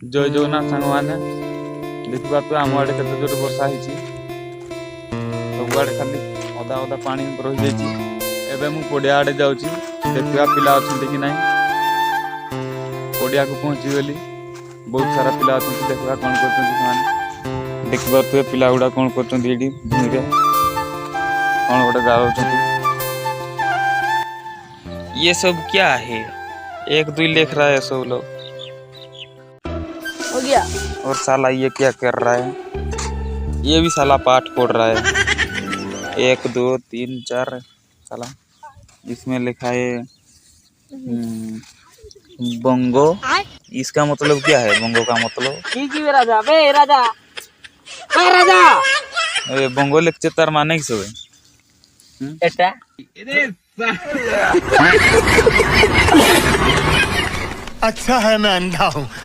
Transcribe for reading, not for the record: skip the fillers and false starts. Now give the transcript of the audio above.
जय जगन्नाथ सांग मैंने देखा तो आम आड़े केते जोर वर्षा होती सब आड़े खाली अदा अदा पानी रही जाइए मु पड़िया आड़े जाऊँगी देखा पिला अच्छा कि ना पड़िया को पहुँची गली बहुत सारा पिला अच्छा देखा कौन कर देखा तो पिला गुड़ा कौन कर भूमि कौन गोटे गाँव ये सब क्या है? एक दो लिख रहा है सब लोग। हो गया। और साला ये क्या कर रहा है? ये भी साला पाठ पढ़ रहा है। 1 2 3 4 साला इसमें लिखा है बंगो। इसका मतलब क्या है? बंगो का मतलब राजा बे राजा राजा बंगो लेक्चर तार माने की सब एटा अच्छा है मैं अंधा हूँ।